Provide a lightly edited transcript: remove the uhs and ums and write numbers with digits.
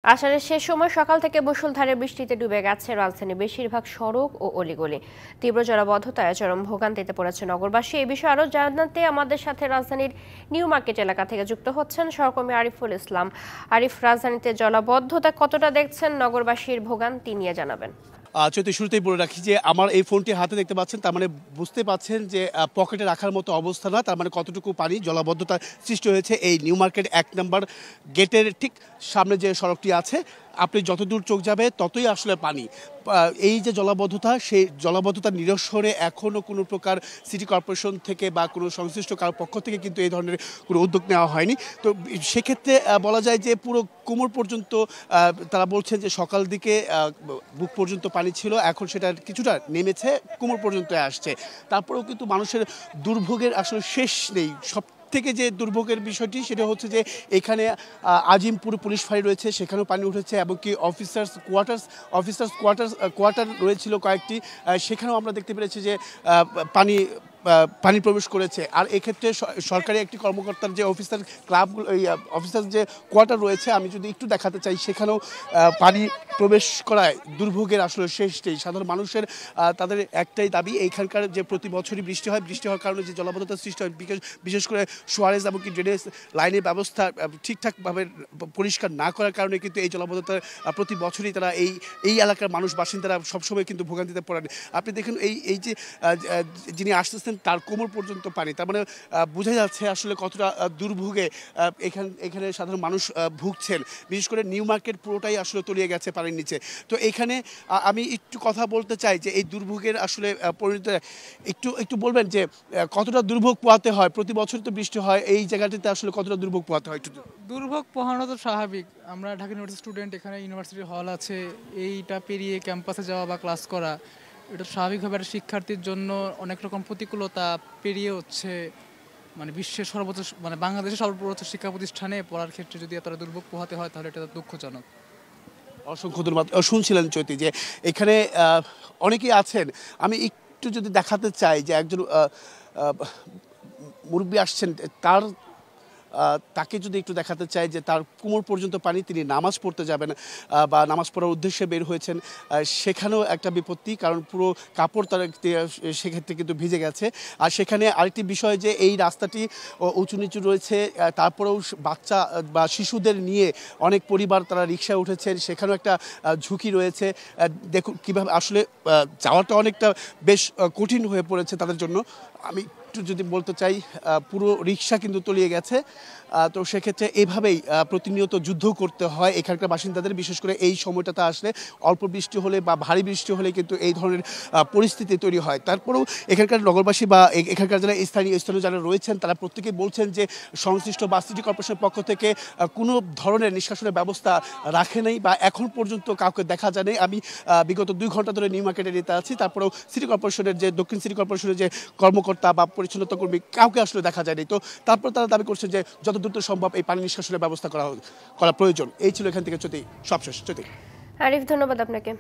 আষাঢ়ের শেষ সময় সকাল থেকে মুষলধারে বৃষ্টিতে ডুবে গেছে রাজধানীর বেশিরভাগ সড়ক ও অলিগলি। তীব্র জলাবদ্ধতায় চরম ভোগান্তিতে পড়েছে নগরবাসী। এই বিষয়ে আরো জানাতে আমাদের সাথে রাজধানীর নিউ মার্কেট এলাকা থেকে যুক্ত হচ্ছেন সহকর্মী আরিফুল ইসলাম। আরিফ, রাজধানীতে জলাবদ্ধতা কতটা দেখছেন, নগরবাসীর ভোগান্তি নিয়ে জানাবেন। চৈতি শুরুতেই বলে রাখি যে আমার এই ফোনটি হাতে দেখতে পাচ্ছেন, তার মানে বুঝতে পাচ্ছেন যে পকেটে রাখার মতো অবস্থা না, তার মানে কতটুকু পানি জলাবদ্ধতা সৃষ্টি হয়েছে এই নিউ মার্কেট ১ নম্বর গেটের ঠিক সামনে যে সড়কটি আছে। আপনি যতদূর চোখ যাবে ততই আসলে পানি। এই যে জলাবদ্ধতা, সেই জলাবদ্ধতা নিরসনে এখনও কোনো প্রকার সিটি কর্পোরেশন থেকে বা কোনো সংশ্লিষ্ট কারোর পক্ষ থেকে কিন্তু এই ধরনের কোনো উদ্যোগ নেওয়া হয়নি। তো সেক্ষেত্রে বলা যায় যে পুরো কোমর পর্যন্ত, তারা বলছেন যে সকাল দিকে বুক পর্যন্ত পানি ছিল, এখন সেটা কিছুটা নেমেছে, কোমর পর্যন্ত আসছে। তারপরেও কিন্তু মানুষের দুর্ভোগের আসলে শেষ নেই। সব থেকে যে দুর্ভোগের বিষয়টি সেটা হচ্ছে যে এখানে আজিমপুর পুলিশ ফাঁড়ি রয়েছে, সেখানেও পানি উঠেছে, এবং কি কোয়ার্টার রয়েছিল কয়েকটি, সেখানেও আমরা দেখতে পেরেছি যে পানি প্রবেশ করেছে। আর এক্ষেত্রে সরকারি একটি কর্মকর্তার যে অফিসার যে কোয়ার্টার রয়েছে, আমি যদি একটু দেখাতে চাই, সেখানেও পানি প্রবেশ করায় দুর্ভোগের আসলে শেষ নেই। সাধারণ মানুষের তাদের একটাই দাবি, এইখানকার যে প্রতি বছরই বৃষ্টি হওয়ার কারণে যে জলাবদ্ধতার সৃষ্টি হয়, বিশেষ করে সুয়ারেজ এবং কি ড্রেনেজ লাইনের ব্যবস্থা ঠিকঠাকভাবে পরিষ্কার না করার কারণে কিন্তু এই জলাবদ্ধতা প্রতি বছরই তারা এই এলাকার বাসিন্দারা সবসময় কিন্তু ভোগান্তিতে পড়েন। আপনি দেখুন এই যে যিনি আসতেছেন তার কোমর পর্যন্ত পানি, তার মানে বোঝা যাচ্ছে আসলে কতটা দুর্ভোগে এখানে সাধারণ মানুষ ভুগছেন। বিশেষ করে নিউ মার্কেট পুরোটাই আসলে তলিয়ে গেছে পানির নিচে। তো এখানে আমি একটু কথা বলতে চাই যে এই দুর্ভোগের আসলে পরিণতি একটু বলবেন যে কতটা দুর্ভোগ পোহাতে হয়, প্রতি বছর তো বৃষ্টি হয়, এই জায়গাটিতে আসলে কতটা দুর্ভোগ পোহাতে হয়? একটু দুর্ভোগ পোহানো তো স্বাভাবিক। আমরা ঢাকা ইউনিভার্সিটি স্টুডেন্ট, এখানে ইউনিভার্সিটি হল আছে, এইটা পেরিয়ে ক্যাম্পাসে যাওয়া বা ক্লাস করা, এটা স্বাভাবিকভাবে একটা শিক্ষার্থীর জন্য অনেক রকম প্রতিকূলতা পেরিয়ে হচ্ছে মানে বিশ্বের সর্বোচ্চ, মানে বাংলাদেশের সর্বোচ্চ শিক্ষা প্রতিষ্ঠানে পড়ার ক্ষেত্রে যদি এতটা দুর্ভোগ পোহাতে হয় তাহলে এটা দুঃখজনক। অসংখ্য ধন্যবাদ। শুনছিলেন চৈতি যে এখানে অনেকেই আছেন, আমি একটু যদি দেখাতে চাই যে একজন মুরব্বী আসছেন, তাকে যদি একটু দেখাতে চাই যে তার কোমর পর্যন্ত পানি, তিনি নামাজ পড়তে যাবেন বা নামাজ পড়ার উদ্দেশ্যে বের হয়েছেন, সেখানেও একটা বিপত্তি, কারণ পুরো কাপড় তার সেক্ষেত্রে কিন্তু ভিজে গেছে। আর সেখানে আরেকটি বিষয় যে এই রাস্তাটি উঁচু নিচু রয়েছে, তারপরেও বাচ্চা বা শিশুদের নিয়ে অনেক পরিবার তারা রিকশায় উঠেছেন, সেখানেও একটা ঝুঁকি রয়েছে। দেখুন কীভাবে আসলে যাওয়াটা অনেকটা বেশ কঠিন হয়ে পড়েছে তাদের জন্য। আমি একটু যদি বলতে চাই, পুরো রিক্সা কিন্তু তলিয়ে গেছে। তো সেক্ষেত্রে এভাবেই প্রতিনিয়ত যুদ্ধ করতে হয় এখানকার বাসিন্দাদের, বিশেষ করে এই সময়টাতে আসলে অল্প বৃষ্টি হলে বা ভারী বৃষ্টি হলে কিন্তু এই ধরনের পরিস্থিতি তৈরি হয়। তারপরেও এখানকার নগরবাসী বা এখানকার যারা স্থানীয় যারা রয়েছেন, তারা প্রত্যেকেই বলছেন যে সংশ্লিষ্ট বা সিটি কর্পোরেশনের পক্ষ থেকে কোনো ধরনের নিষ্কাশনের ব্যবস্থা রাখে নাই বা এখন পর্যন্ত কাউকে দেখা যায়নি। আমি বিগত 2 ঘন্টা ধরে নিউ মার্কেটে নিতে আছি, তারপরেও সিটি কর্পোরেশনের যে দক্ষিণ সিটি কর্পোরেশনের যে কর্মকর্তা বা পরিচ্ছন্নতা কর্মী, কাউকে আসলে দেখা যায়নি। তো তারপর তারা দাবি করছেন যে যত দ্রুত সম্ভব এই পানি নিষ্কাশনের ব্যবস্থা করা প্রয়োজন। এই ছিল এখান থেকে সবশেষ। আরিফ, ধন্যবাদ আপনাকে।